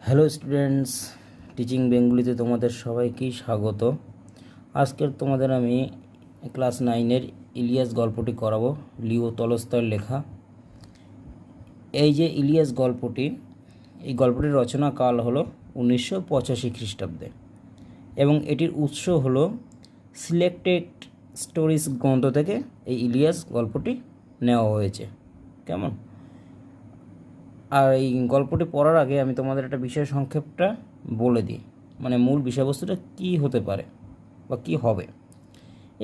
Hello students, teaching বেঙ্গলিতে তোমাদের সবাইকেই স্বাগত। আজকের তোমাদের আমি ক্লাস 9-এর ইলিয়াস গল্পটি করাবো, লিও তলস্তয়ের লেখা। এই যে ইলিয়াস গল্পটি, এই গল্পটির রচনা কাল হলো 1985 খ্রিস্টাব্দে এবং এটির উৎস হলো সিলেক্টেড স্টোরিজ গ্রন্থ থেকে এই ইলিয়াস গল্পটি নেওয়া হয়েছে। কেমন? আর এই গল্পটি পড়ার আগে আমি তোমাদের একটা বিষয় সংক্ষেপটা বলে দিই, মানে মূল বিষয়বস্তুটা কী হতে পারে বা কী হবে।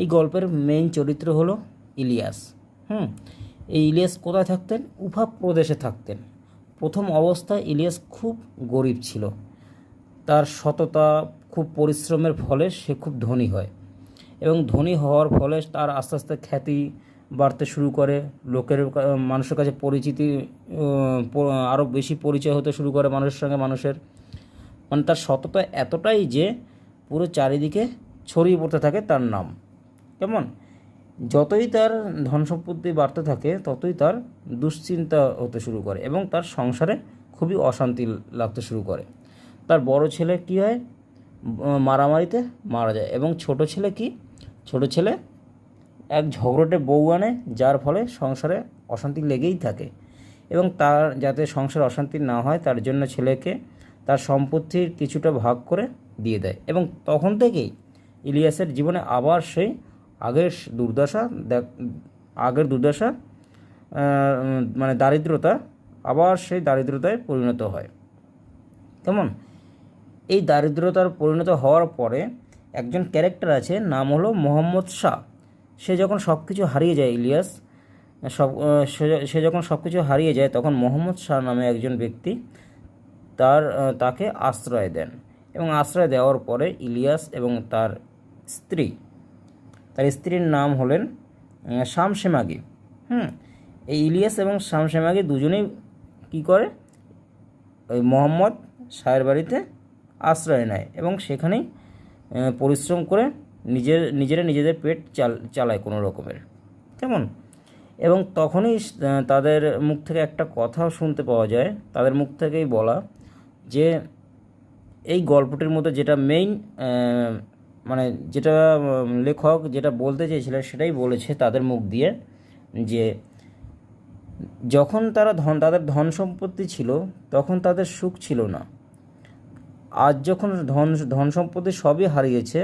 এই গল্পের মেইন চরিত্র হলো ইলিয়াস। এই ইলিয়াস কোথায় থাকতেন? উফা প্রদেশে থাকতেন। প্রথম অবস্থায় ইলিয়াস খুব গরিব ছিল। তার সততা, খুব পরিশ্রমের ফলে সে খুব ধনী হয় এবং ধনী হওয়ার ফলে তার আস্তে আস্তে খ্যাতি বাড়তে শুরু করে। মানুষের কাছে পরিচিতি আরও বেশি পরিচয় হতে শুরু করে মানুষের সঙ্গে মানুষের। মানে তার সততা এতটাই যে পুরো চারিদিকে ছড়িয়ে পড়তে থাকে তার নাম। কেমন? যতই তার ধন সম্পত্তি বাড়তে থাকে ততই তার দুশ্চিন্তা হতে শুরু করে এবং তার সংসারে খুবই অশান্তি লাগতে শুরু করে। তার বড় ছেলে কী হয়? মারামারিতে মারা যায় এবং ছোট ছেলে এক ঝগড়টে বউ আনে, যার ফলে সংসারে অশান্তি লেগেই থাকে এবং তার যাতে সংসারে অশান্তি না হয় তার জন্য ছেলেকে তার সম্পত্তির কিছুটা ভাগ করে দিয়ে দেয় এবং তখন থেকেই ইলিয়াসের জীবনে আবার সেই আগের দুর্দশা মানে দারিদ্রতা, আবার সেই দারিদ্রতায় পরিণত হয়। কেমন? এই দারিদ্রতার পরিণত হওয়ার পরে একজন ক্যারেক্টার আছে, নাম হলো মোহাম্মদ শাহ। সে যখন সব কিছু হারিয়ে যায়, সে যখন সব কিছু হারিয়ে যায় তখন মোহাম্মদ শাহ নামে একজন ব্যক্তি তাকে আশ্রয় দেন এবং আশ্রয় দেওয়ার পরে ইলিয়াস এবং তার স্ত্রীর নাম হলেন শামসেমাগি। এই ইলিয়াস এবং শামসেমাগি দুজনেই কী করে? ওই মোহাম্মদ শাহের বাড়িতে আশ্রয় নেয় এবং সেখানেই পরিশ্রম করে নিজেদের পেট চালায় কোনো রকমের। কেমন? এবং তখনই তাদের মুখ থেকে একটা কথাও শুনতে পাওয়া যায়, তাদের মুখ থেকেই বলা যে এই গল্পটির মধ্যে যেটা মেইন মানে যেটা লেখক যেটা বলতে চেয়েছিলেন সেটাই বলেছে তাদের মুখ দিয়ে, যে যখন তাদের ধন সম্পত্তি ছিল তখন তাদের সুখ ছিল না। আজ যখন ধন সম্পত্তি সবই হারিয়েছে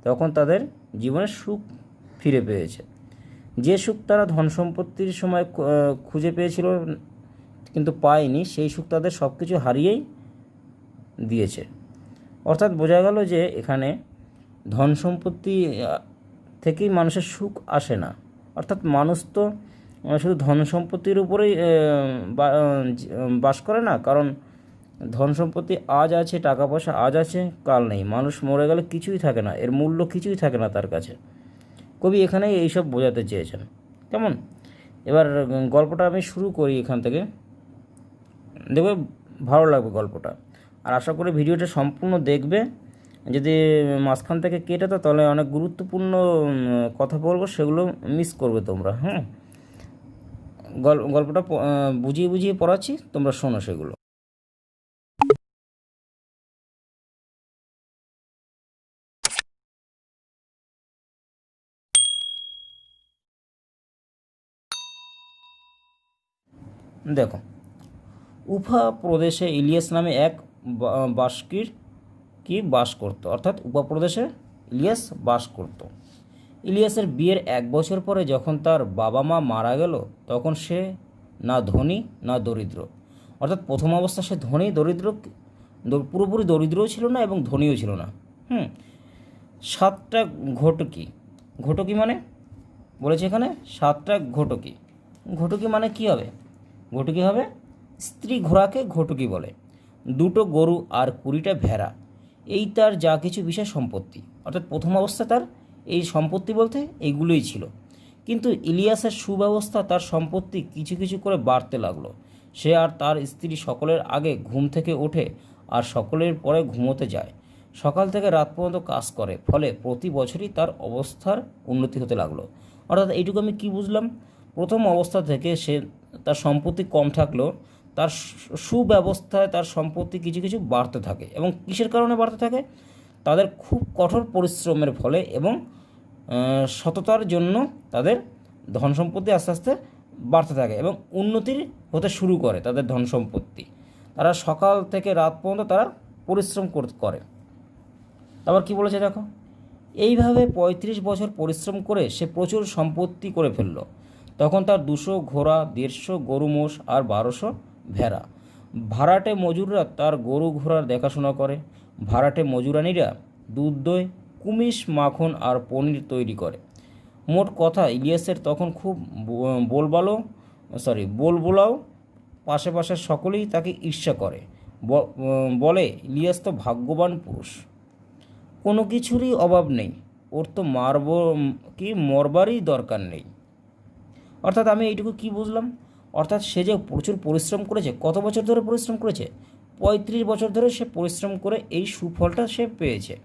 তখন তাদের জীবনে সুখ ফিরে পেয়েছে। যে সুখ তারা ধন সম্পত্তির সময় খুঁজে পেয়েছিল কিন্তু পায়নি, সেই সুখ তাদের সব কিছু হারিয়েই দিয়েছে। অর্থাৎ বোঝা গেল যে এখানে ধন সম্পত্তি থেকেই মানুষের সুখ আসে না। অর্থাৎ মানুষ তো শুধু ধন সম্পত্তির উপরেই বাস করে না, কারণ ধন সম্পত্তি আজ আছে, টাকা পয়সা আজ আছে, কাল নেই। মানুষ মরে গেলে কিছুই থাকে না, এর মূল্য কিছুই থাকে না তার কাছে। কবি এখানে এইসব বোঝাতে চেয়েছেন। কেমন? এবার গল্পটা আমি শুরু করি এখান থেকে, দেখবে ভালো লাগবে গল্পটা। আর আশা করি ভিডিওটা সম্পূর্ণ দেখবে। যদি মাঝখান থেকে কেটে তো তাহলে অনেক গুরুত্বপূর্ণ কথা বলবো, সেগুলো মিস করবে তোমরা। গল্পটা বুঝিয়ে পড়াচ্ছি, তোমরা শোনো সেগুলো। দেখো, উফা প্রদেশে ইলিয়াস নামে এক বাস্কির বাস করত। অর্থাৎ উফা প্রদেশে ইলিয়াস বাস করত। ইলিয়াসের বিয়ের 1 বছর পরে যখন তার বাবা মা মারা গেল তখন সে না ধনী না দরিদ্র। অর্থাৎ প্রথম অবস্থা সে পুরোপুরি দরিদ্রও ছিল না এবং ধনীও ছিল না। 7টা ঘটকি মানে বলেছে এখানে 7টা ঘটকি মানে কী হবে? ঘটকি হবে স্ত্রী ঘোড়াকে ঘটকি বলে, 2টো গরু আর 20টা ভেড়া, এই তার যা কিছু বিশেষ সম্পত্তি। অর্থাৎ প্রথম অবস্থা তার এই সম্পত্তি বলতে এইগুলোই ছিল। কিন্তু ইলিয়াসের সুব্যবস্থা তার সম্পত্তি কিছু কিছু করে বাড়তে লাগলো। সে আর তার স্ত্রী সকলের আগে ঘুম থেকে ওঠে আর সকলের পরে ঘুমোতে যায়। সকাল থেকে রাত পর্যন্ত কাজ করে, ফলে প্রতি বছরই তার অবস্থার উন্নতি হতে লাগলো। অর্থাৎ এইটুকু আমি কী বুঝলাম? প্রথম অবস্থা থেকে তার সম্পত্তি কম থাকলেও তার সুব্যবস্থায় তার সম্পত্তি কিছু কিছু বাড়তে থাকে। এবং কিসের কারণে বাড়তে থাকে? তাদের খুব কঠোর পরিশ্রমের ফলে এবং সততার জন্য তাদের ধন সম্পত্তি আস্তে আস্তে বাড়তে থাকে এবং উন্নতির হতে শুরু করে তাদের ধন সম্পত্তি। তারা সকাল থেকে রাত পর্যন্ত তারা পরিশ্রম করে। তারপর কী বলেছে দেখো, এইভাবে ৩৫ বছর পরিশ্রম করে সে প্রচুর সম্পত্তি করে ফেলল। তখন তার ২০০ ঘোড়া, ১৫০ গরু মোষ আর ১২০০ ভেড়া। ভাড়াটে মজুররা তার গরু ঘোড়ার দেখাশোনা করে। ভাড়াটে মজুরানিরা দুধ, দই, কুমিশ, মাখন আর পনির তৈরি করে। মোট কথা ইলিয়াসের তখন খুব বলবোলাও। পাশে পাশে সকলেই তাকে ঈর্ষা করে, বলে ইলিয়াস তো ভাগ্যবান পুরুষ, কোনো কিছুরই অভাব নেই, ওর তো মরবারই দরকার নেই। অর্থাৎ আমি এইটুকু কি বুঝলাম, অর্থাৎ সে যে প্রচুর পরিশ্রম করেছে, কত বছর ধরে পরিশ্রম করেছে? ৩৫ বছর ধরে সে পরিশ্রম করে এই সুফলটা সে পেয়েছে।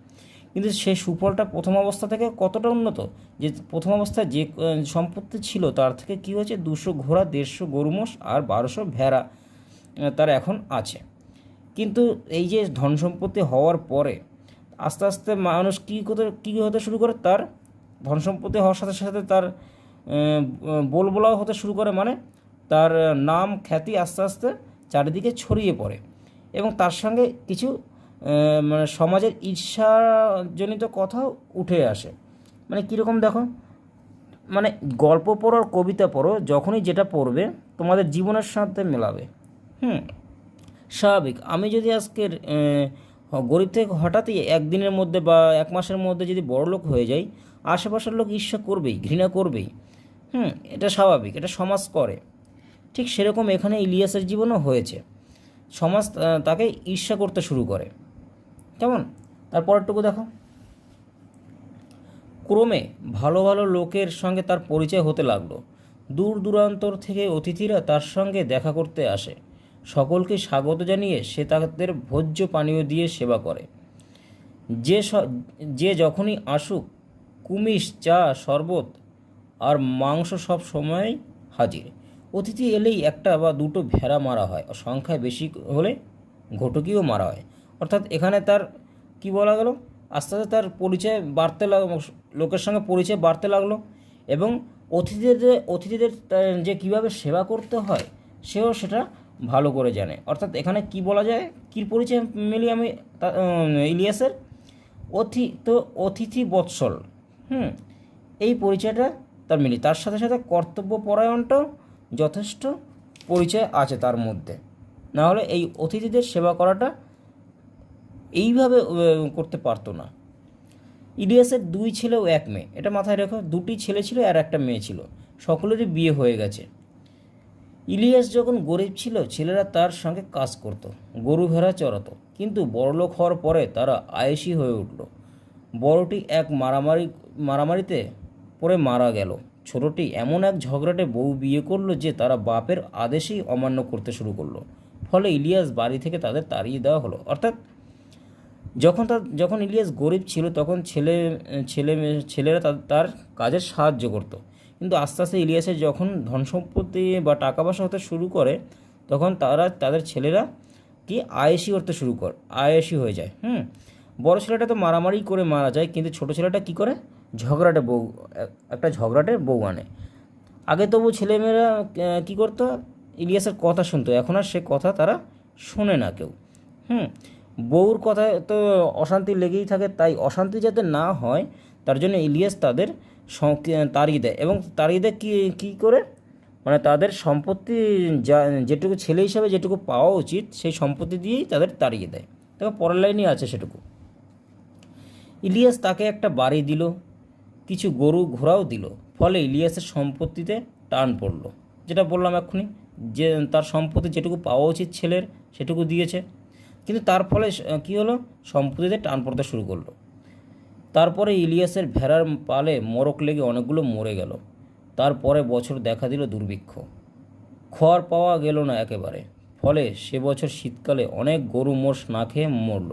কিন্তু সেই সুফলটা প্রথম অবস্থা থেকে কতটা উন্নত, যে প্রথম অবস্থায় যে সম্পত্তি ছিল তার থেকে কী হয়েছে, ২০০ ঘোড়া, ১৫০ গরু মোষ আর ১২০০ ভেড়া তার এখন আছে। কিন্তু এই যে ধন সম্পত্তি হওয়ার পরে আস্তে আস্তে মানুষ কী হতে শুরু করে, তার ধন সম্পত্তি হওয়ার সাথে সাথে তার বলবোলাও হতে শুরু করে, মানে তার নাম খ্যাতি আস্তে আস্তে চারিদিকে ছড়িয়ে পড়ে এবং তার সঙ্গে কিছু মানে সমাজের ঈর্ষাজনিত কথাও উঠে আসে। মানে কীরকম দেখো, মানে গল্প পড়ো আর কবিতা পড়ো, যখনই যেটা পড়বে তোমাদের জীবনের সাথে মেলাবে। স্বাভাবিক। আমি যদি আজকের গরিব থেকে হঠাৎই একদিনের মধ্যে বা এক মাসের মধ্যে যদি বড়লোক হয়ে যাই, আশেপাশের লোক ঈর্ষা করবেই, ঘৃণা করবেই। এটা স্বাভাবিক, এটা সমাজ করে। ঠিক সেরকম এখানে ইলিয়াসের জীবনও হয়েছে। সমাজ তাকে ঈর্ষা করতে শুরু করে। কেমন? তারপরটুকু দেখো, ক্রমে ভালো ভালো লোকের সঙ্গে তার পরিচয় হতে লাগলো। দূর দূরান্তর থেকে অতিথিরা তার সঙ্গে দেখা করতে আসে। সকলকে স্বাগত জানিয়ে সে তাদের ভোজ্য পানীয় দিয়ে সেবা করে। যে যখনই আসুক, কুমিশ, চা, শরবত আর মাংস সব সময়ই হাজির। অতিথি এলেই একটা বা দুটো ভেড়া মারা হয়, সংখ্যায় বেশি হলে ঘটকিও মারা হয়। অর্থাৎ এখানে তার কি বলা গেল, আস্তে আস্তে তার পরিচয় বাড়তে লোকের সঙ্গে পরিচয় বাড়তে লাগলো এবং অতিথিদের যে কীভাবে সেবা করতে হয় সেও সেটা ভালো করে জানে। অর্থাৎ এখানে কি বলা যায়, কী পরিচয় মিলি আমি ইলিয়াসের, অতিথি বৎসল। এই পরিচয়টা তার মিলি, তার সাথে সাথে কর্তব্যপরায়ণটাও যথেষ্ট পরিচয় আছে তার মধ্যে। না হলে এই অতিথিদের সেবা করাটা এইভাবে করতে পারতো না। ইলিয়াসের 2 ছেলে ও 1 মেয়ে, এটা মাথায় রেখো। 2টি ছেলে ছিল আর একটা মেয়ে ছিল, সকলেরই বিয়ে হয়ে গেছে। ইলিয়াস যখন গরিব ছিল, ছেলেরা তার সঙ্গে কাজ করত, গরু ভেড়া চড়াতো। কিন্তু বড়লোক হওয়ার পরে তারা আয়েশি হয়ে উঠল। বড়টি এক মারামারিতে পড়ে মারা গেল। ছোটটি এমন এক ঝগড়াটে বউ বিয়ে করলো যে তারা বাপের আদেশেই অমান্য করতে শুরু করলো। ফলে ইলিয়াস বাড়ি থেকে তাদের তাড়িয়ে দেওয়া হলো। অর্থাৎ যখন ইলিয়াস গরিব ছিল তখন ছেলেরা তার কাজে সাহায্য করত। কিন্তু আস্তে আস্তে ইলিয়াসের যখন ধন সম্পত্তি বা টাকা পয়সা হতে শুরু করে, তখন তাদের ছেলেরা কি আয়েশি হয়ে যায়। বড় ছেলেটা তো মারামারি করে মারা যায়, কিন্তু ছোট ছেলেটা কি করে, একটা ঝগড়াটে বউ আনে। আগে তবু ছেলেমেয়েরা কী করতো, ইলিয়াসের কথা শুনতো, এখন আর সে কথা তারা শোনে না কেউ। বউর কথায় তো অশান্তি লেগেই থাকে, তাই অশান্তি যাতে না হয় তার জন্য ইলিয়াস তাদের তাড়িয়ে দেয়। এবং তাড়িয়ে দেয় কী করে, মানে তাদের সম্পত্তি যেটুকু ছেলে হিসাবে যেটুকু পাওয়া উচিত সেই সম্পত্তি দিয়েই তাদের তাড়িয়ে দেয়। তবে পরের লাইনই আছে সেটুকু। ইলিয়াস তাকে একটা বাড়ি দিল, কিছু গরু ঘোড়াও দিল। ফলে ইলিয়াসের সম্পত্তিতে টান পড়ল। যেটা বললাম এক্ষুনি, যে তার সম্পত্তি যেটুকু পাওয়া উচিত ছেলের সেটুকু দিয়েছে, কিন্তু তার ফলে কী হলো, সম্পত্তিতে টান পড়তে শুরু করলো। তারপরে ইলিয়াসের ভেড়ার পালে মরক লেগে অনেকগুলো মরে গেল। তারপরে বছর দেখা দিল দুর্ভিক্ষ, খড় পাওয়া গেল না একেবারে। ফলে সে বছর শীতকালে অনেক গরু মোষ না খেয়ে মরল।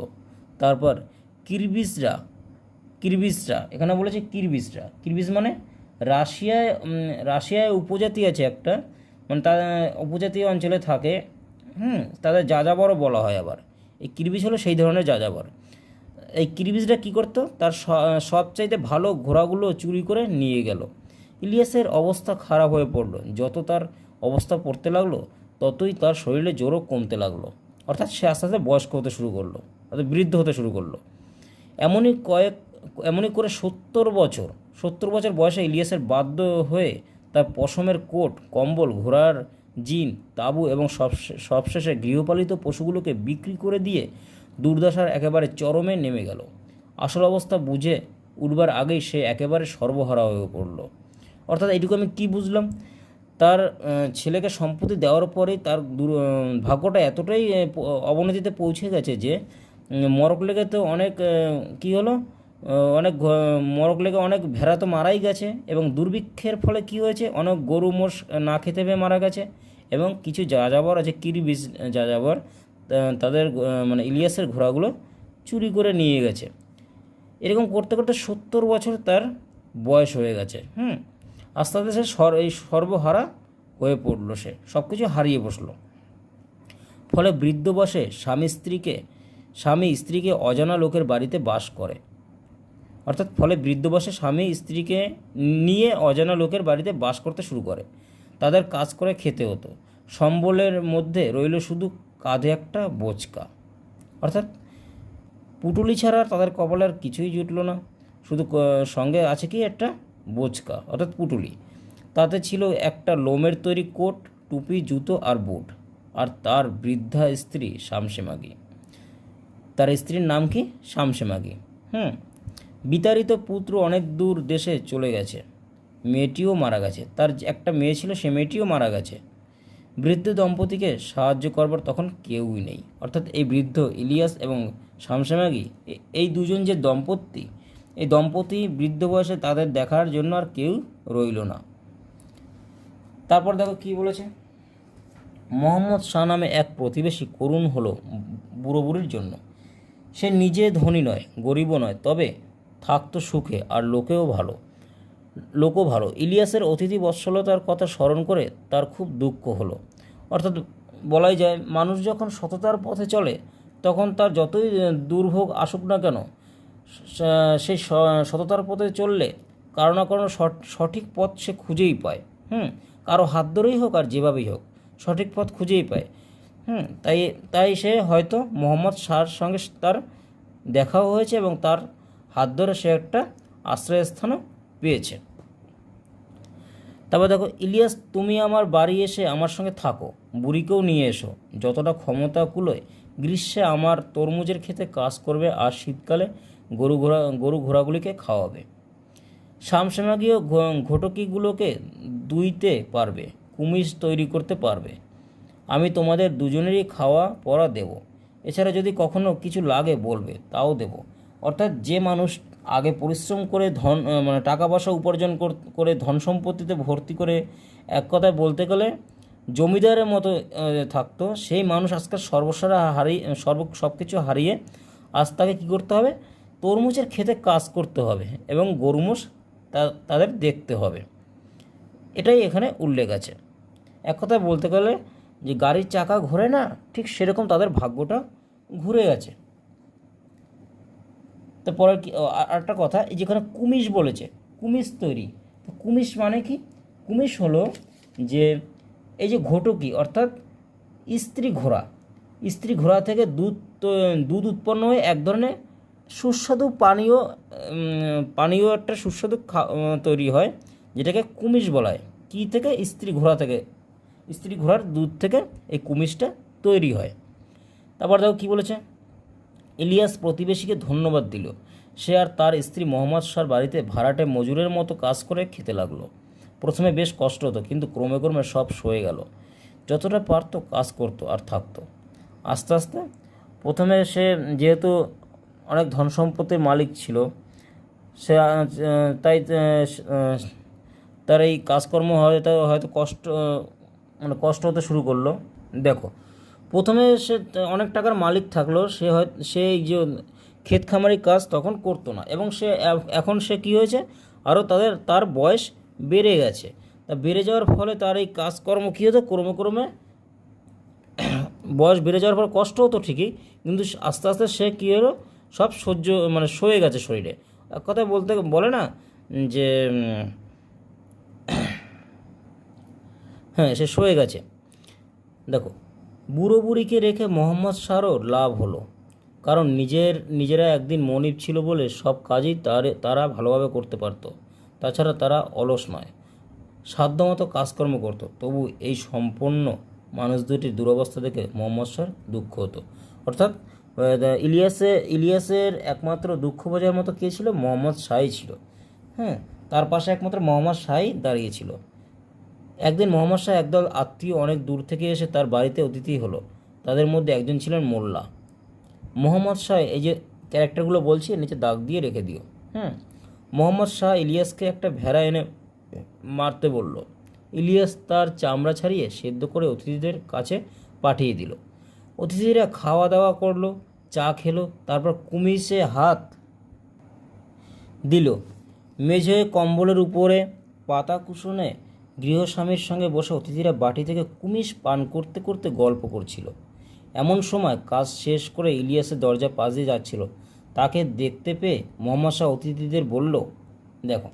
তারপর কিরবিজরা, এখানে বলেছে কিরবিজ মানে রাশিয়ায় উপজাতি আছে একটা, মানে তার উপজাতি অঞ্চলে থাকে তাদের যাযাবরও বলা হয় আবার। এই কিরবিজ হলো সেই ধরনের যাযাবর। এই কিরবিজরা কী করতো, তার সবচাইতে ভালো ঘোড়াগুলো চুরি করে নিয়ে গেল। ইলিয়াসের অবস্থা খারাপ হয়ে পড়লো। যত তার অবস্থা পড়তে লাগলো ততই তার শরীরে জোরও কমতে লাগলো, অর্থাৎ সে আস্তে আস্তে বয়স্ক হতে শুরু করলো, অর্থাৎ বৃদ্ধ হতে শুরু করলো। এমনই করে 70 বছর বয়সে ইলিয়াসের বাধ্য হয়ে তার পশমের কোট, কম্বল, ঘোড়ার জিন, তাঁবু এবং সবশেষে গৃহপালিত পশুগুলোকে বিক্রি করে দিয়ে দুর্দশার একেবারে চরমে নেমে গেল। আসল অবস্থা বুঝে উঠবার আগেই সে একেবারে সর্বহারা হয়ে পড়ল। অর্থাৎ এইটুকু আমি কী বুঝলাম, তার ছেলেকে সম্পত্তি দেওয়ার পরেই তার ভাগ্যটা এতটাই অবনতিতে পৌঁছে গেছে যে মরক লেগে তো অনেক কী হলো, মরক লেগে অনেক ভেড়া তো মারাই গেছে, এবং দুর্ভিক্ষের ফলে কি হয়েছে, অনেক গরু মোষ না খেতে পেয়ে মারা গেছে, এবং কিছু যাযাবর আছে কিরবিজ যাযাবর, তাদের মানে ইলিয়াসের ঘোড়াগুলো চুরি করে নিয়ে গেছে। এরকম করতে করতে 70 বছর তার বয়স হয়ে গেছে। আস্তে আস্তে সে এই সর্বহারা হয়ে পড়লো, সে সব কিছু হারিয়ে বসলো। ফলে বৃদ্ধ বয়সে স্বামী স্ত্রীকে অজানা লোকের বাড়িতে বাস করে। অর্থাৎ ফলে বৃদ্ধ বয়সে স্বামী স্ত্রীকে নিয়ে অজানা লোকের বাড়িতে বাস করতে শুরু করে। তাদের কাজ করে খেতে হতো। সম্বলের মধ্যে রইল শুধু কাঁধে একটা বোঁচকা। অর্থাৎ পুটুলি ছাড়া তাদের কপালে আর কিছুই জুটল না, শুধু সঙ্গে আছে কি একটা বোঁচকা, অর্থাৎ পুটুলি। তাতে ছিল একটা লোমের তৈরি কোট, টুপি, জুতো আর বুট। আর তার বৃদ্ধা স্ত্রী শামসেমাগি। তার স্ত্রীর নাম কি? শামসেমাগি। বিতাড়িত পুত্র অনেক দূর দেশে চলে গেছে, মেয়েটিও মারা গেছে। তার একটা মেয়ে ছিল, সে মেয়েটিও মারা গেছে। বৃদ্ধ দম্পতিকে সাহায্য করবার তখন কেউই নেই। অর্থাৎ এই বৃদ্ধ ইলিয়াস এবং শামসেমাগি, এই দুজন যে দম্পতি, এই দম্পতি বৃদ্ধ বয়সে তাদের দেখার জন্য আর কেউ রইল না। তারপর দেখো কি বলেছে, মোহাম্মদ শাহ নামে এক প্রতিবেশী করুণ হলো বুড়ো বুড়ির জন্য। সে নিজে ধনী নয়, গরিবও নয়, তবে থাকতো সুখে, আর লোকও ভালো। ইলিয়াসের অতিথি বৎসলতার কথা স্মরণ করে তার খুব দুঃখ হলো। অর্থাৎ বলাই যায়, মানুষ যখন সততার পথে চলে তখন তার যতই দুর্ভোগ আসুক না কেন, সেই সততার পথে চললে কারো না কারো সঠিক পথ সে খুঁজেই পায়। কারো হাত ধরেই হোক আর যেভাবেই হোক, সঠিক পথ খুঁজেই পায়। তাই সে হয়তো মোহাম্মদ শাহর সঙ্গে তার দেখাও হয়েছে, এবং তার হাত ধরে সে একটা আশ্রয়স্থানও পেয়েছে। তারপর দেখো, ইলিয়াস, তুমি আমার বাড়ি এসে আমার সঙ্গে থাকো, বুড়িকেও নিয়ে এসো। যতটা ক্ষমতা কুলোয় গ্রীষ্মে আমার তরমুজের খেতে কাজ করবে, আর শীতকালে গরু ঘোড়াগুলিকে খাওয়াবে। শামসেমাগিও ঘটকিগুলোকে দুইতে পারবে, কুমিজ তৈরি করতে পারবে। আমি তোমাদের দুজনেরই খাওয়া পরা দেব। এছাড়া যদি কখনো কিছু লাগে বলবে, তাও দেব। অর্থাৎ যে মানুষ আগে পরিশ্রম করে টাকা পয়সা উপার্জন করে ধন সম্পত্তিতে ভর্তি করে, এক কথায় বলতে গেলে জমিদারের মতো থাকতো, সেই মানুষ আজকাল সর্বসারা সব কিছু হারিয়ে আজ তাকে কী করতে হবে, তরমুজের খেতে কাজ করতে হবে, এবং গরু মোষ তাদের দেখতে হবে। এটাই এখানে উল্লেখ আছে। এক কথায় বলতে গেলে যে গাড়ির চাকা ঘোরে না, ঠিক সেরকম তাদের ভাগ্যটা ঘুরে গেছে। তারপরে কি আরেকটা কথা, এই যেখানে কুমিজ বলেছে, কুমিজ তৈরি, তো কুমিজ মানে কি? কুমিজ হলো যে এই যে ঘটকি, অর্থাৎ স্ত্রী ঘোড়া থেকে দুধ উৎপন্ন হয়ে এক ধরনের সুস্বাদু পানীয় একটা সুস্বাদু তৈরি হয়, যেটাকে কুমিজ বলা হয়। কী থেকে? স্ত্রী ঘোড়ার দুধ থেকে এই কুমিজটা তৈরি হয়। তারপর দেখো কী বলেছে, ইলিয়াস প্রতিবেশীকে ধন্যবাদ দিল। সে আর তার স্ত্রী মোহাম্মদ শাহর বাড়িতে ভাড়াটে মজুরের মতো কাজ করে খেতে লাগলো। প্রথমে বেশ কষ্ট হতো, কিন্তু ক্রমে ক্রমে সব সয়ে গেল। যতটা পারতো কাজ করতো আর থাকতো। আস্তে আস্তে প্রথমে সে যেহেতু অনেক ধন সম্পত্তির মালিক ছিল, সে তাই তার এই কাজকর্ম হয়তো কষ্ট হতে শুরু করলো। দেখো, প্রথমে সে অনেক টাকার মালিক থাকলো, সে এই যে ক্ষেত খামারি কাজ তখন করতো না, এবং এখন সে কী হয়েছে, আরও তার বয়স বেড়ে গেছে। তা বেড়ে যাওয়ার ফলে তার এই কাজকর্ম কী হতো, ক্রমে ক্রমে বয়স বেড়ে যাওয়ার পর কষ্ট হতো ঠিকই, কিন্তু আস্তে আস্তে সে কী হলো, সব সহ্য মানে সয়ে গেছে শরীরে। এক কথায় বলতে বলে না যে হ্যাঁ, সে সয়ে গেছে। দেখো, বুড়ো বুড়িকে রেখে মোহাম্মদ শাহরও লাভ হলো, কারণ নিজেরা একদিন মনিব ছিল বলে সব কাজই তারা ভালোভাবে করতে পারত। তাছাড়া তারা অলস নয়, সাধ্যমতো কাজকর্ম করত। তবু এই সম্পন্ন মানুষ দুটির দুরবস্থা দেখে মোহাম্মদ শাহর দুঃখ হতো। অর্থাৎ ইলিয়াসের একমাত্র দুঃখ বোঝার মতো কে ছিল? মোহাম্মদ শাহই ছিল। হ্যাঁ, তার পাশে একমাত্র মোহাম্মদ শাহই দাঁড়িয়েছিল। একদিন মোহাম্মদ শাহ একদল আত্মীয় অনেক দূর থেকে এসে তার বাড়িতে অতিথি হলো। তাদের মধ্যে একজন ছিলেন মোল্লা। মোহাম্মদ শাহ, এই যে ক্যারেক্টারগুলো বলছি নিচে দাগ দিয়ে রেখে দিও। মোহাম্মদ শাহ ইলিয়াসকে একটা ভেড়া এনে মারতে বলল। ইলিয়াস তার চামড়া ছাড়িয়ে সেদ্ধ করে অতিথিদের কাছে পাঠিয়ে দিল। অতিথিরা খাওয়া দাওয়া করলো, চা খেলো, তারপর কুমিসে হাত দিল। মেঝে কম্বলের উপরে পাতা কুশনে গৃহস্বামীর সঙ্গে বসে অতিথিরা বাটি থেকে কুমিস পান করতে করতে গল্প করছিল। এমন সময় কাজ শেষ করে ইলিয়াসের দরজা পাশ দিয়ে যাচ্ছিল। তাকে দেখতে পেয়ে মোহাম্মদ শাহ অতিথিদের বলল, দেখো,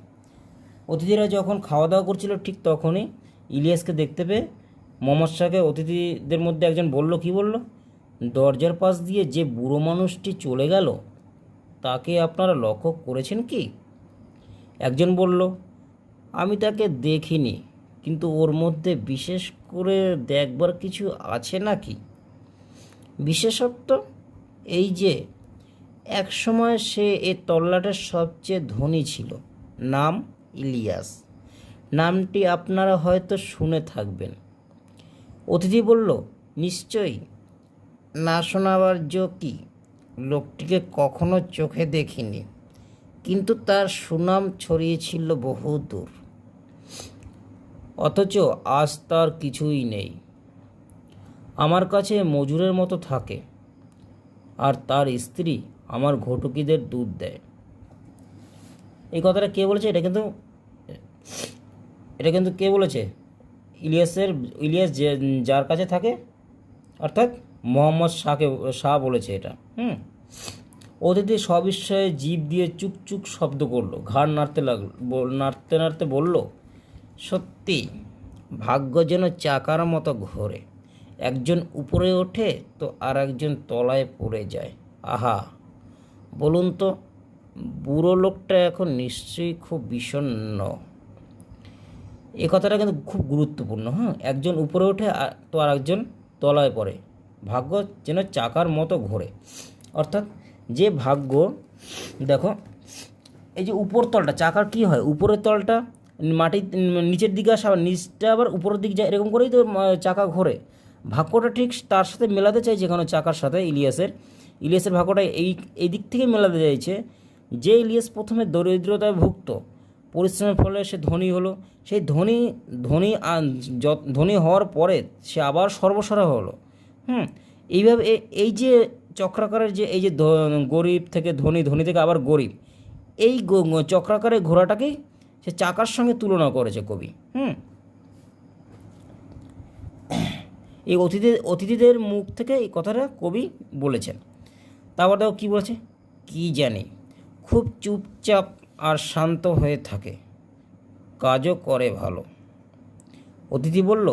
অতিথিরা যখন খাওয়া দাওয়া করছিল ঠিক তখনই ইলিয়াসকে দেখতে পেয়ে মোহাম্মদ শাহকে অতিথিদের মধ্যে একজন বলল, কি বলল? দরজার পাশ দিয়ে যে বুড়ো মানুষটি চলে গেল তাকে আপনারা লক্ষ্য করেছেন কি? একজন বলল, আমি তাকে দেখিনি, কিন্তু ওর মধ্যে বিশেষ করে দেখবার কিছু আছে নাকি? বিশেষত্ব এই যে একসময় সে এ তল্লাটের সবচেয়ে ধনী ছিল। নাম ইলিয়াস। নামটি আপনারা হয়তো শুনে থাকবেন। অতিথি বলল, নিশ্চয়ই, না শোনাবার জো কি? লোকটিকে কখনো চোখে দেখিনি, কিন্তু তার সুনাম ছড়িয়েছিল বহুদূর। অথচ আজ তার কিছুই নেই। আমার কাছে মজুরের মতো থাকে, আর তার স্ত্রী আমার ঘটুকিদের দুধ দেয়। এই কথাটা কে বলেছে? এটা কিন্তু কে বলেছে? ইলিয়াস যার কাছে থাকে, অর্থাৎ মোহাম্মদ শাহ বলেছে এটা। অতিথি সবিস্ময়ে জিভ দিয়ে চুকচুক শব্দ করলো, ঘাড় নাড়তে নাড়তে বলল, সত্যি, ভাগ্য যেন চাকার মতো ঘোরে। একজন উপরে ওঠে তো আর একজন তলায় পড়ে যায়। আহা, বলুন তো, বুড়ো লোকটা এখন নিশ্চয়ই খুব বিষণ্ণ। এই কথাটা কিন্তু খুব গুরুত্বপূর্ণ। একজন উপরে ওঠে তো আর একজন তলায় পড়ে। ভাগ্য যেন চাকার মতো ঘোরে, অর্থাৎ যে ভাগ্য, দেখো, এই যে উপর তলটা চাকার কি হয়, উপরের তলটা মাটির নিচের দিকে আসে, আবার নিচটা আবার উপরের দিকে যায়, এরকম করেই তো চাকা ঘোরে। ভাগ্যটা ঠিক তার সাথে মেলাতে চাইছে এখানে, চাকার সাথে ইলিয়াসের ভাগ্যটা এই দিক থেকে মেলাতে চাইছে। যে ইলিয়াস প্রথমে দরিদ্রতায় ভুগত, পরিশ্রমের ফলে সে ধনী হলো। সেই ধনী হওয়ার পরে সে আবার সর্বসারা হলো। এইভাবে এই যে চক্রাকারের যে এই যে গরিব থেকে ধনী, ধনী থেকে আবার গরিব, এই চক্রাকারের ঘোড়াটাকেই সে চাকার সঙ্গে তুলনা করেছে কবি। এই অতিথিদের মুখ থেকে এই কথাটা কবি বলেছেন। তারপর দেখো কী বলেছে, কি জানি, খুব চুপচাপ আর শান্ত হয়ে থাকে, কাজও করে ভালো। অতিথি বলল,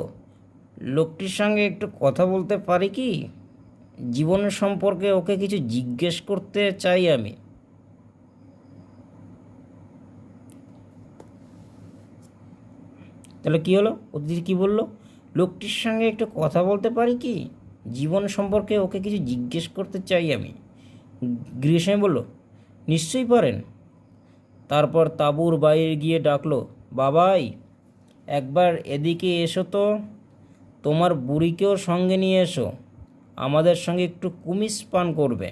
লোকটির সঙ্গে একটু কথা বলতে পারি কি? জীবন সম্পর্কে ওকে কিছু জিজ্ঞেস করতে চাই আমি। তাহলে কী হলো? অতিথি কী বলল? লোকটির সঙ্গে একটু কথা বলতে পারি কি? জীবন সম্পর্কে ওকে কিছু জিজ্ঞেস করতে চাই আমি। গৃহস্বামী বলল, নিশ্চয়ই পারেন। তারপর তাঁবুর বাইরে গিয়ে ডাকলো, বাবাই, একবার এদিকে এসো তো, তোমার বুড়িকেও সঙ্গে নিয়ে এসো, আমাদের সঙ্গে একটু কুমিস পান করবে।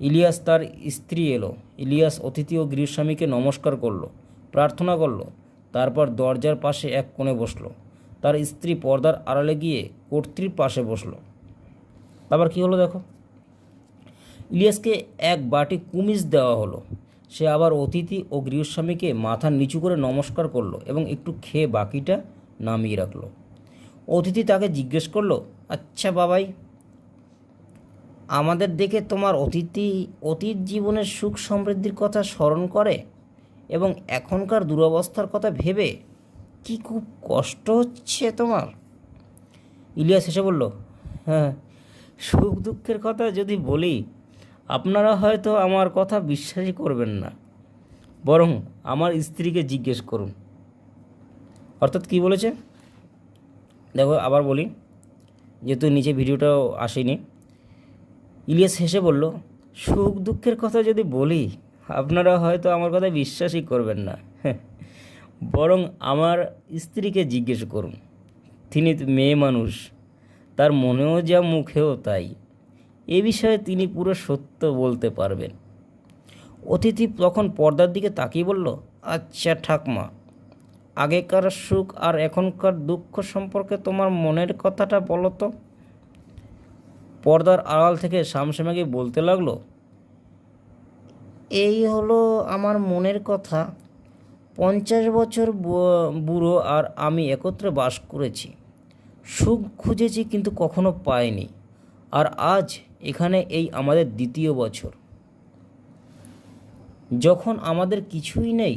ইলিয়াস তার স্ত্রী এলো। ইলিয়াস অতিথি ও গৃহস্বামীকে নমস্কার করলো, প্রার্থনা করলো, তারপর দরজার পাশে এক কোণে বসলো। তার স্ত্রী পর্দার আড়ালে গিয়ে কর্ত্রীর পাশে বসলো। আবার কি হলো দেখো, ইলিয়াসকে এক বাটি কুমিস দেওয়া হলো। সে আবার অতিথি ও গৃহস্বামীকে মাথা নিচু করে নমস্কার করলো এবং একটু খেয়ে বাকিটা নামিয়ে রাখলো। অতিথি তাকে জিজ্ঞেস করলো, আচ্ছা বাবাই, আমাদের দেখে তোমার অতীত জীবনের সুখ সমৃদ্ধির কথা স্মরণ করে এবং এখনকার দুরবস্থার কথা ভেবে কি খুব কষ্ট হচ্ছে তোমার? ইলিয়াস হেসে বলল, হ্যাঁ, সুখ দুঃখের কথা যদি বলি আপনারা হয়তো আমার কথা বিশ্বাসই করবেন না, বরং আমার স্ত্রীকে জিজ্ঞেস করুন। অর্থাৎ কি বলেছে দেখো, আবার বলি, যেহেতু নিচে ভিডিওটাও আসেনি। ইলিয়াস হেসে বলল, সুখ দুঃখের কথা যদি বলি আপনারা হয়তো আমার কথা বিশ্বাসই করবেন না, বরং আমার স্ত্রীকে জিজ্ঞেস করুন। তিনি মেয়ে মানুষ, তার মনেও যা মুখেও তাই। এ বিষয়ে তিনি পুরো সত্য বলতে পারবেন। অতিথি তখন পর্দার দিকে তাকিয়ে বলল, আচ্ছা ঠাকমা, আগেকার সুখ আর এখনকার দুঃখ সম্পর্কে তোমার মনের কথাটা বলো তো। পর্দার আড়াল থেকে শামসেমাকে বলতে লাগলো, এই হলো আমার মনের কথা। 50 বছর বুড়ো আর আমি একত্রে বাস করেছি, সুখ খুঁজেছি কিন্তু কখনো পাইনি, আর আজ এখানে এই আমাদের 2য় বছর। যখন আমাদের কিছুই নেই,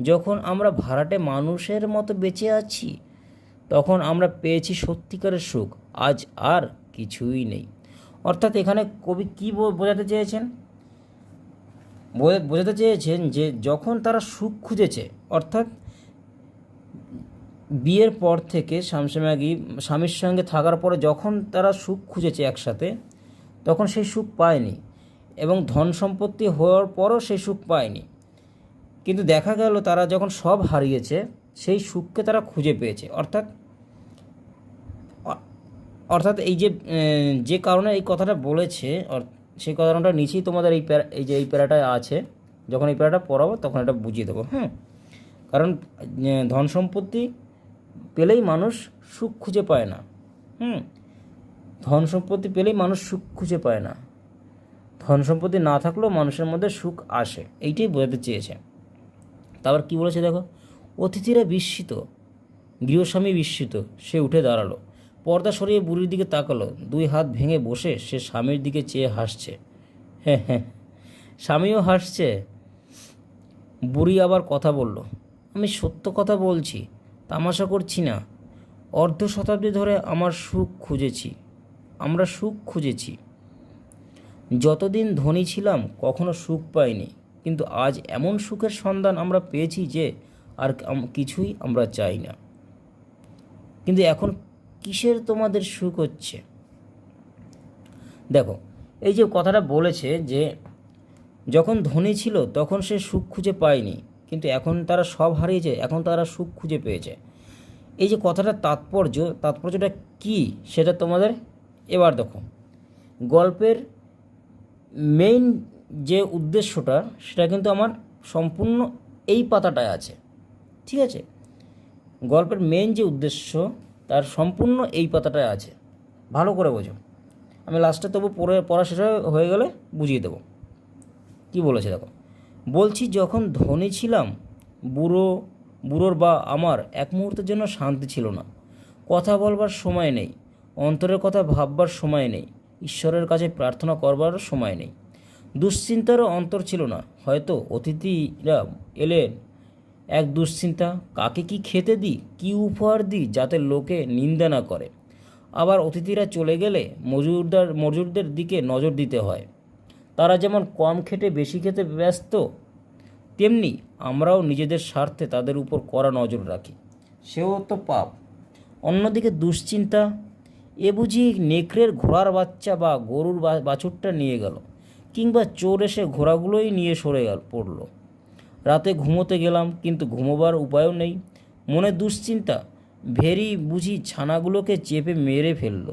যখন আমরা ভাড়াটে মানুষের মতো বেঁচে আছি, তখন আমরা পেয়েছি সত্যিকারের সুখ। আজ আর কিছুই নেই। অর্থাৎ এখানে কবি কী বোঝাতে চেয়েছেন? বোঝাতে চেয়েছেন যে যখন তারা সুখ খুঁজেছে, অর্থাৎ বিয়ের পর থেকে শামসেমাগি স্বামীর সঙ্গে থাকার পরে যখন তারা সুখ খুঁজেছে একসাথে, তখন সেই সুখ পায়নি, এবং ধন সম্পত্তি হওয়ার পরও সেই সুখ পায়নি। কিন্তু দেখা গেল তারা যখন সব হারিয়েছে, সেই সুখকে তারা খুঁজে পেয়েছে। অর্থাৎ এই যে কারণে এই কথাটা বলেছে, সেই কারণটা নিচেই তোমাদের এই প্যারাটায় আছে। যখন এই প্যারাটা পড়াবো তখন এটা বুঝিয়ে দেবো। কারণ ধন সম্পত্তি পেলেই মানুষ সুখ খুঁজে পায় না। ধন সম্পত্তি পেলেই মানুষ সুখ খুঁজে পায় না। ধন সম্পত্তি না থাকলেও মানুষের মধ্যে সুখ আসে, এইটাই বোঝাতে চেয়েছে। তারপর কী বলেছে দেখো, অতিথিরা বিস্মিত, গৃহস্বামী বিস্মিত। সে উঠে দাঁড়ালো, পর্দা সরিয়ে বুড়ির দিকে তাকালো। 2 হাত ভেঙে বসে সে স্বামীর দিকে চেয়ে হাসছে। হ্যাঁ, স্বামীও হাসছে। বুড়ি আবার কথা বলল, আমি সত্য কথা বলছি, তামাশা করছি না। অর্ধ শতাব্দী ধরে আমরা সুখ খুঁজেছি। যতদিন ধনী ছিলাম কখনো সুখ পাইনি, কিন্তু আজ এমন সুখের সন্ধান আমরা পেয়েছি যে আর কিছুই আমরা চাই না। কিন্তু এখন কিসের তোমাদের সুখ হচ্ছে? দেখো, এই যে কথাটা বলেছে যে যখন ধনী ছিল তখন সে সুখ খুঁজে পায়নি, কিন্তু এখন তারা সব হারিয়েছে, এখন তারা সুখ খুঁজে পেয়েছে। এই যে কথাটার তাৎপর্যটা কী সেটা তোমাদের এবার দেখো। গল্পের মেইন যে উদ্দেশ্যটা সেটা কিন্তু আমার সম্পূর্ণ এই পাতাটায় আছে, ঠিক আছে? গল্পের মেইন যে উদ্দেশ্য তার সম্পূর্ণ এই পাতাটায় আছে, ভালো করে বোঝো। আমি লাস্টে তবু পড়া শেষ হয়ে গেলে বুঝিয়ে দেবো কি বলেছে। দেখো, বলছি যখন ধনী ছিলাম বুড়োর বা আমার এক মুহূর্তের জন্য শান্তি ছিল না। কথা বলবার সময় নেই, অন্তরের কথা ভাববার সময় নেই, ঈশ্বরের কাছে প্রার্থনা করবার সময় নেই। দুশ্চিন্তারও অন্তর ছিল না। হয়তো অতিথিরা এলেন, এক দুশ্চিন্তা, কাকে কি খেতে দিই, কি উপহার দিই যাতে লোকে নিন্দা না করে। আবার অতিথিরা চলে গেলে মজুরদের দিকে নজর দিতে হয়। তারা যেমন কম খেটে বেশি খেতে ব্যস্ত, তেমনি আমরাও নিজেদের স্বার্থে তাদের উপর কড়া নজর রাখি। সেও তো পাপ। অন্যদিকে দুশ্চিন্তা, এ বুঝি নেকড়ের ঘোড়ার বাচ্চা বা গরুর বাছুরটা নিয়ে গেল, কিংবা চোর এসে ঘোড়াগুলোই নিয়ে সরে পড়ল। রাতে ঘুমোতে গেলাম, কিন্তু ঘুমোবার উপায়ও নেই। মনে দুশ্চিন্তা, ভেরি বুঝি ছানাগুলোকে চেপে মেরে ফেলল,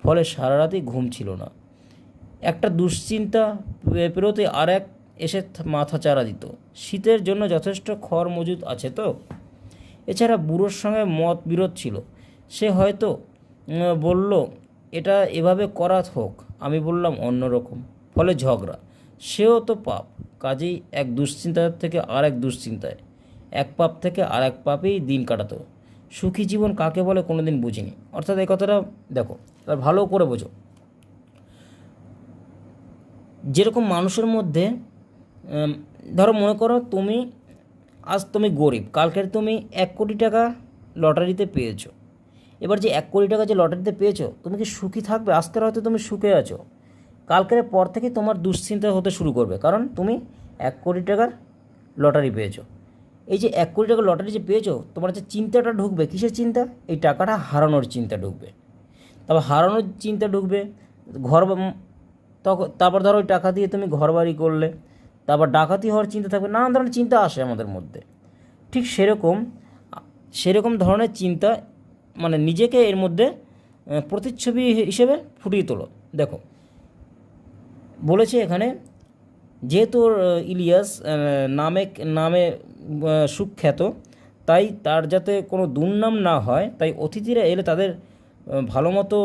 ফলে সারা রাতে ঘুম ছিল না। একটা দুশ্চিন্তা পেরোতে আর এক এসে মাথা চারা দিত, শীতের জন্য যথেষ্ট খড় মজুদ আছে তো। এছাড়া বুড়োর সঙ্গে মত বিরোধ ছিল। সে হয়তো বলল এটা এভাবে করা হোক, আমি বললাম অন্যরকম, ফলে ঝগড়া। সেও তো পাপ। কাজেই এক দুশ্চিন্তা থেকে আর এক দুশ্চিন্তায়, এক পাপ থেকে আর এক পাপেই দিন কাটাতো। সুখী জীবন কাকে বলে কোনোদিন বুঝিনি। অর্থাৎ এই কথাটা দেখো, এবার ভালো করে বোঝো। যেরকম মানুষের মধ্যে ধরো মনে করো তুমি গরিব, কালকের তুমি 1 কোটি টাকা লটারিতে পেয়েছো। এবার যে 1 কোটি টাকা যে লটারিতে পেয়েছো, তুমি কি সুখী থাকবে? আজকের হয়তো তুমি সুখে আছো, কালকের পর থেকে তোমার দুশ্চিন্তা হতে শুরু করবে, কারণ তুমি 1 কোটি টাকার লটারি পেয়েছো। এই যে 1 কোটি টাকার লটারি যে পেয়েছো, তোমার যে চিন্তাটা ঢুকবে, কিসের চিন্তা? এই টাকাটা হারানোর চিন্তা ঢুকবে। তারপর হারানোর চিন্তা ঢুকবে, তারপর ধরো ওই টাকা দিয়ে তুমি ঘর বাড়ি করলে, তারপর ডাকাতি হওয়ার চিন্তা থাকবে, নানান ধরনের চিন্তা আসে আমাদের মধ্যে। ঠিক সেরকম ধরনের চিন্তা, মানে নিজেকে এর মধ্যে প্রতিচ্ছবি হিসেবে ফুটিয়ে তোলো। দেখো বলেছে এখানে, যেহেতু ইলিয়াস নামে সুখ্যাত, তাই তার যাতে কোনো দুর্নাম না হয়, তাই অতিথিরা এলে তাদের ভালো মতো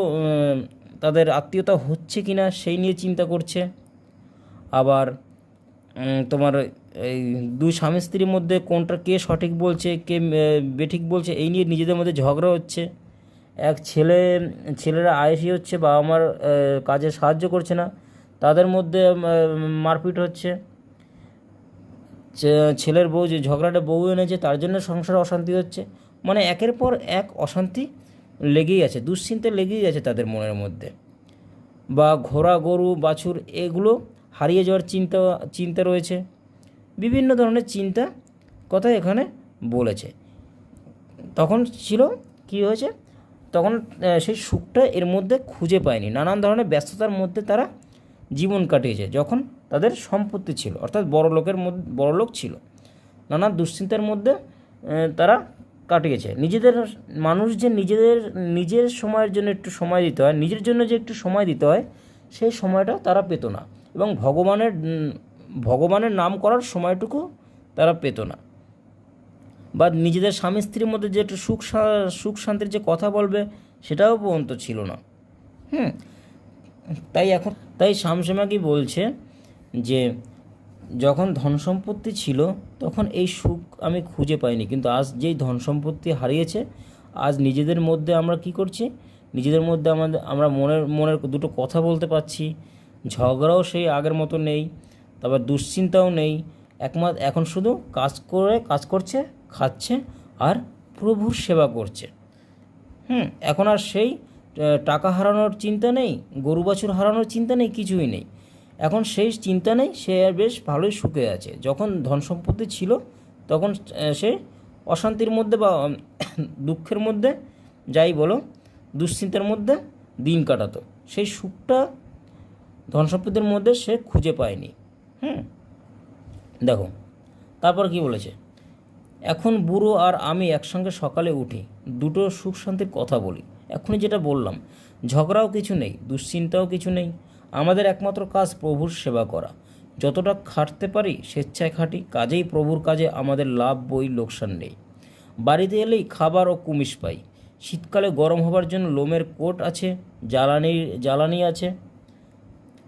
তাদের আত্মীয়তা হচ্ছে কি না সেই নিয়ে চিন্তা করছে। আবার তোমার এই দুই স্বামী স্ত্রীর মধ্যে কোনটা কে সঠিক বলছে, কে বেঠিক বলছে, এই নিয়ে নিজেদের মধ্যে ঝগড়া হচ্ছে। ছেলেরা আয়েসি হচ্ছে, বাবা মার কাজে সাহায্য করছে না, তাদের মধ্যে মারপিট হচ্ছে। ছেলের বউ যে ঝগড়াটা বউ এনেছে, তার জন্য সংসারে অশান্তি হচ্ছে। মানে একের পর এক অশান্তি লেগেই আছে, দুশ্চিন্তা লেগেই আছে তাদের মনের মধ্যে। বা ঘোড়া, গরু, বাছুর এগুলো হারিয়ে যাওয়ার চিন্তা রয়েছে। বিভিন্ন ধরনের চিন্তা কথা এখানে বলেছে। তখন ছিল কি হয়েছে, তখন সেই সুখটা এর মধ্যে খুঁজে পায়নি, নানান ধরনের ব্যস্ততার মধ্যে তারা জীবন কাটিয়েছে। যখন তাদের সম্পত্তি ছিল, অর্থাৎ বড়লোক ছিল, নানান দুশ্চিন্তার মধ্যে তারা কাটিয়েছে। মানুষ যে নিজের সময়ের জন্য একটু সময় দিতে হয়, নিজের জন্য যে একটু সময় দিতে হয়, সেই সময়টা তারা পেত না, এবং ভগবানের নাম করার সময়টুকু তারা পেত না। বা নিজেদের স্বামী স্ত্রীর মধ্যে যে একটু সুখ শান্তির যে কথা বলবে, সেটাও পর্যন্ত ছিল না। তাই শামসুমাকি বলছে যে যখন ধন সম্পত্তি ছিল, তখন এই সুখ আমি খুঁজে পাইনি, কিন্তু আজ যেই ধন সম্পত্তি হারিয়েছে, আজ নিজেদের মধ্যে আমরা কি করছি, নিজেদের মধ্যে আমরা মনের দুটো কথা বলতে পারছি, ঝগড়াও সেই আগের মতো নেই, তারপর দুশ্চিন্তাও নেই। এখন শুধু কাজ করছে, খাচ্ছে, আর প্রভুর সেবা করছে। এখন আর সেই টাকা হারানোর চিন্তা নেই, গরু বাছুর হারানোর চিন্তা নেই, কিছুই নেই। এখন সেই চিন্তা নেই, সে আর বেশ ভালোই সুখে আছে। যখন ধন সম্পত্তি ছিল, তখন সে অশান্তির মধ্যে বা দুঃখের মধ্যে, যাই বলো, দুশ্চিন্তার মধ্যে দিন কাটাতো। সেই সুখটা ধন সম্পত্তির মধ্যে সে খুঁজে পায়নি। দেখো তারপর কি বলেছে, এখন বুড়ো আর আমি একসঙ্গে সকালে উঠি, দুটো সুখ শান্তির কথা বলি। এখনই যেটা বললাম, ঝগড়াও কিছু নেই, দুশ্চিন্তাও কিছু নেই। আমাদের একমাত্র কাজ প্রভুর সেবা করা। যতটা খাটতে পারি স্বেচ্ছায় খাটি, কাজেই প্রভুর কাজে আমাদের লাভ বই লোকসান নেই। বাড়িতে এলেই খাবার ও কুমিশ পাই। শীতকালে গরম হবার জন্য লোমের কোট আছে, জ্বালানি আছে।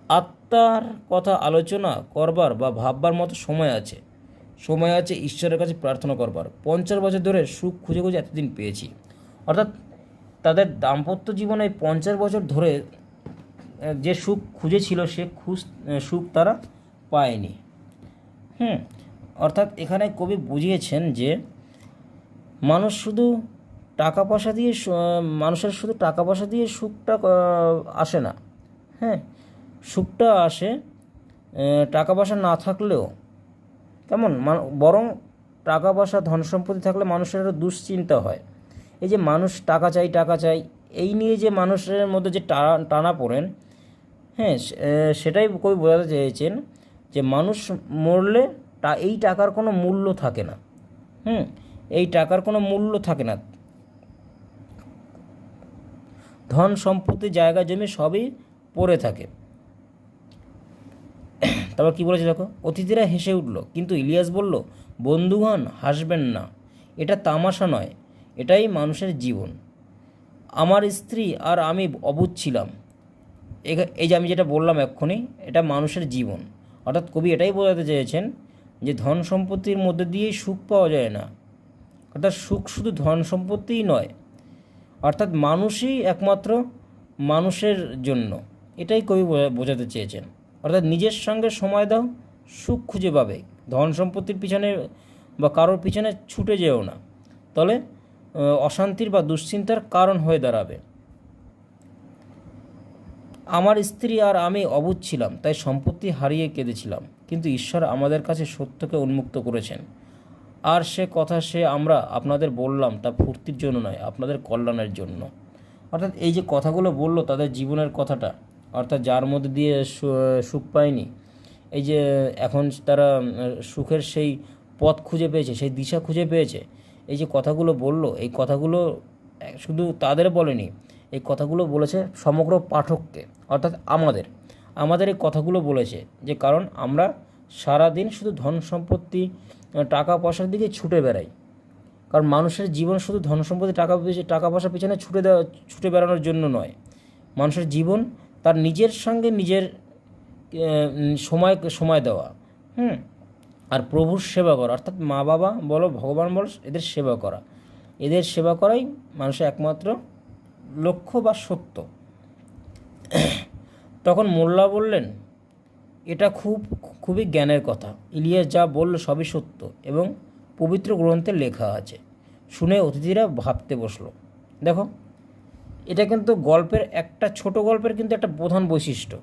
আত্মার কথা আলোচনা করবার বা ভাববার মতো সময় আছে ঈশ্বরের কাছে প্রার্থনা করবার। 50 বছর ধরে সুখ খুঁজে এতদিন পেয়েছি। অর্থাৎ তাদের দাম্পত্য জীবনে 50 বছর ধরে যে সুখ খুঁজেছিল, সে সুখ তারা পায়নি। অর্থাৎ এখানে কবি বুঝিয়েছেন যে মানুষের শুধু টাকা পয়সা দিয়ে সুখটা আসে না। সুখটা আসে টাকা পয়সা না থাকলেও। কেমন? বরং টাকা পয়সা ধন সম্পত্তি থাকলে মানুষের আরও দুশ্চিন্তা হয়। এই যে মানুষ টাকা চাই এই নিয়ে যে মানুষের মধ্যে যে টানা পড়েন, সেটাই কবি বোঝাতে চেয়েছেন যে মানুষ মরলে এই টাকার কোনো মূল্য থাকে না। এই টাকার কোনো মূল্য থাকে না। ধন সম্পত্তি, জায়গা জমি সবই পড়ে থাকে। তারপর কী বলেছে দেখো, অতিথিরা হেসে উঠল, কিন্তু ইলিয়াস বলল, বন্ধুগণ হাসবেন না, এটা তামাশা নয়, এটাই মানুষের জীবন। আমার স্ত্রী আর আমি অবুঝ ছিলাম। এই যে আমি যেটা বললাম এক্ষুনি, এটা মানুষের জীবন। অর্থাৎ কবি এটাই বোঝাতে চেয়েছেন যে ধন সম্পত্তির মধ্যে দিয়েই সুখ পাওয়া যায় না, অর্থাৎ সুখ শুধু ধন সম্পত্তিই নয়, অর্থাৎ মানুষই একমাত্র মানুষের জন্য, এটাই কবি বোঝাতে চেয়েছেন। অর্থাৎ নিজের সঙ্গে সময় দাও, সুখ খুঁজে পাবে। ধন সম্পত্তির পিছনে বা কারোর পিছনে ছুটে যেও না, তাহলে অশান্তির বা দুশ্চিন্তার কারণ হয়ে দাঁড়াবে। আমার স্ত্রী আর আমি অবুঝ ছিলাম, তাই সম্পত্তি হারিয়ে কেঁদেছিলাম, কিন্তু ঈশ্বর আমাদের কাছে সত্যকে উন্মুক্ত করেছেন। আর আমরা আপনাদের বললাম তা ফুর্তির জন্য নয়, আপনাদের কল্যাণের জন্য। অর্থাৎ এই যে কথাগুলো বললো তাদের জীবনের কথাটা, অর্থাৎ যার মধ্যে দিয়ে সুখ পায়নি, এই যে এখন তারা সুখের সেই পথ খুঁজে পেয়েছে, সেই দিশা খুঁজে পেয়েছে, এই যে কথাগুলো বললো, এই কথাগুলো শুধু তাদের বলেনি, এই কথাগুলো বলেছে সমগ্র পাঠককে, অর্থাৎ আমাদের এই কথাগুলো বলেছে। যে কারণ আমরা সারাদিন শুধু ধন সম্পত্তি টাকা পয়সার দিকে ছুটে বেড়াই। কারণ মানুষের জীবন শুধু ধন সম্পত্তি টাকা পয়সার পিছনে ছুটে বেড়ানোর জন্য নয়। মানুষের জীবন তার নিজের সঙ্গে নিজের সময় দেওয়া, আর প্রভুর সেবা করা, অর্থাৎ মা বাবা বলো, ভগবান বলো, এদের সেবা করা, এদের সেবা করাই মানুষের একমাত্র লক্ষ্য বা সত্য। তখন মোল্লা বললেন, এটা খুবই জ্ঞানের কথা। ইলিয়াস যা বলল সবই সত্য এবং পবিত্র গ্রন্থে লেখা আছে। শুনে অতিথিরা ভাবতে বসলো। দেখো, এটা কিন্তু ছোট গল্পের কিন্তু একটা প্রধান বৈশিষ্ট্য।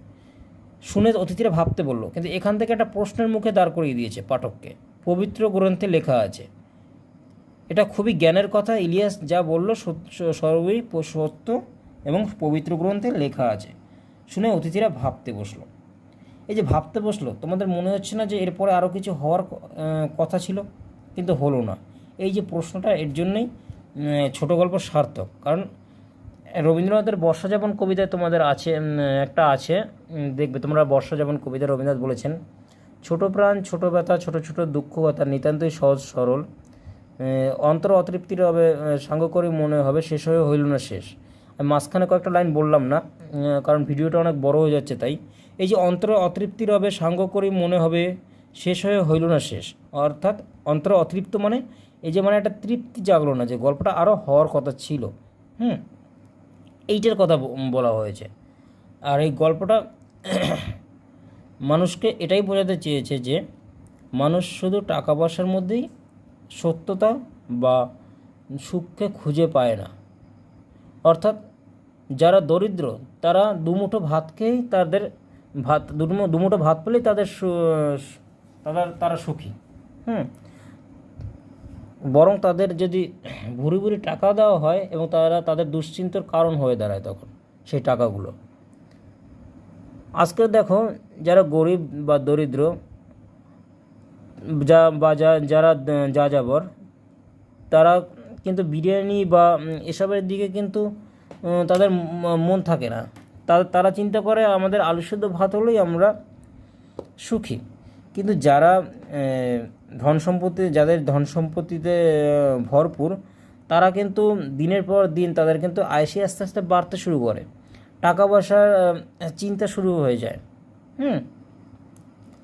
শুনে অতিথিরা ভাবতে বলল, কিন্তু এখান থেকে একটা প্রশ্নের মুখে দাঁড় করিয়ে দিয়েছে পাঠককে। পবিত্র গ্রন্থে লেখা আছে, এটা খুবই জ্ঞানের কথা। ইলিয়াস যা বলল সর্বই সত্য এবং পবিত্র গ্রন্থে লেখা আছে। শুনে অতিথিরা ভাবতে বসলো। এই যে ভাবতে বসলো, তোমাদের মনে হচ্ছে না যে এরপরে আরও কিছু হওয়ার কথা ছিল, কিন্তু হলো না? এই যে প্রশ্নটা, এর জন্যই ছোট গল্প সার্থক। কারণ রবীন্দ্রনাথের বর্ষাযাপন কবিতায় তোমাদের একটা আছে, দেখবে তোমরা। বর্ষাযাপন কবিতা রবীন্দ্রনাথ বলেছেন, ছোট প্রাণ, ছোট ব্যথা, ছোট ছোট দুঃখ কথা, নিতান্তই সহজ সরল, অন্তর অতৃপ্তির হবে, সাঙ্গ করে মনে হবে শেষ হয়ে হইল না শেষ। আমি মাঝখানে কয়েকটা লাইন বললাম না, কারণ ভিডিওটা অনেক বড় হয়ে যাচ্ছে। তাই এই যে অন্তর অতৃপ্তির হবে, সাঙ্গ করেই মনে হবে শেষ হয়ে হইল না শেষ, অর্থাৎ অন্তর অতৃপ্ত মানে এই যে একটা তৃপ্তি জাগলো না, যে গল্পটা আরও হওয়ার কথা ছিল। এইটার কথা বলা হয়েছে। আর এই গল্পটা মানুষকে এটাই বোঝাতে চেয়েছে যে মানুষ শুধু টাকা পয়সার মধ্যেই সত্যতা বা সুখকে খুঁজে পায় না। অর্থাৎ যারা দরিদ্র তারা দুমুঠো ভাত খেয়েই দুমুঠো ভাত পেলেই তারা সুখী। বরং তাদের যদি ভুরি ভুরি টাকা দেওয়া হয় এবং তাদের দুশ্চিন্তার কারণ হয়ে দাঁড়ায় তখন সেই টাকাগুলো। আজকে দেখো, যারা গরিব বা দরিদ্র যারা যাযাবর, তারা কিন্তু বিরিয়ানি বা এসবের দিকে কিন্তু তাদের মন থাকে না। তারা চিন্তা করে আমাদের আলু সেদ্ধ ভাত হলেই আমরা সুখী। কিন্তু যাদের ধন সম্পত্তিতে ভরপুর, তারা কিন্তু দিনের পর দিন তাদের কিন্তু আয়সী আস্তে আস্তে বাড়তে শুরু করে, টাকা পয়সার চিন্তা শুরু হয়ে যায়।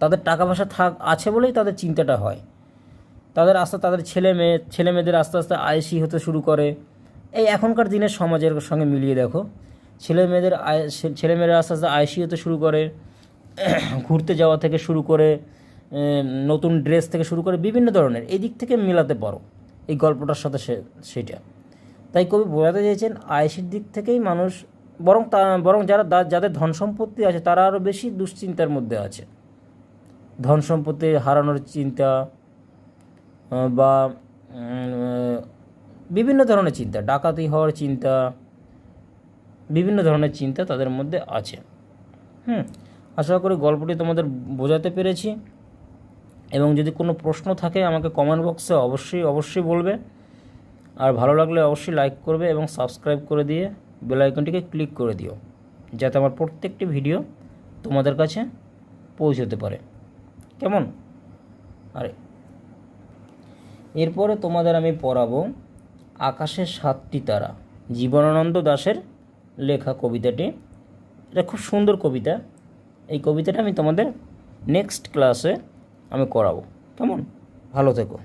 তাদের টাকা পয়সা আছে বলেই তাদের চিন্তাটা হয়। তাদের ছেলে মেয়েদের আস্তে আস্তে আয়সী হতে শুরু করে। এই এখনকার দিনের সমাজের সঙ্গে মিলিয়ে দেখো, ছেলেমেয়েরা আস্তে আস্তে আয়সী হতে শুরু করে, ঘুরতে যাওয়া থেকে শুরু করে, নতুন ড্রেস থেকে শুরু করে বিভিন্ন ধরনের, এই দিক থেকে মেলাতে পারো এই গল্পটার সাথে সেটা। তাই কবি বোঝাতে চেয়েছেন আয়সীর দিক থেকেই মানুষ, বরং যাদের ধন সম্পত্তি আছে তারা আরও বেশি দুশ্চিন্তার মধ্যে আছে। ধন সম্পত্তি হারানোর চিন্তা বা বিভিন্ন ধরনের চিন্তা, ডাকাতি হওয়ার চিন্তা, বিভিন্ন ধরনের চিন্তা তাদের মধ্যে আছে। আশা করি গল্পটি তোমাদের বোঝাতে পেরেছি। এবং যদি কোনো প্রশ্ন থাকে আমাকে কমেন্ট বক্সে অবশ্যই বলবে। আর ভালো লাগলে অবশ্যই লাইক করবে এবং সাবস্ক্রাইব করে দিয়ে বেল আইকনটিকে ক্লিক করে দিও, যাতে আমার প্রত্যেকটি ভিডিও তোমাদের কাছে পৌঁছতে পারে। কেমন? আর এরপরে তোমাদের আমি পড়াবো আকাশের 7টি তারা, জীবনানন্দ দাশের লেখা কবিতাটি। এটা খুব সুন্দর কবিতা। এই কবিতাটা আমি তোমাদের নেক্সট ক্লাসে আমি করাবো। কেমন? ভালো থেকো।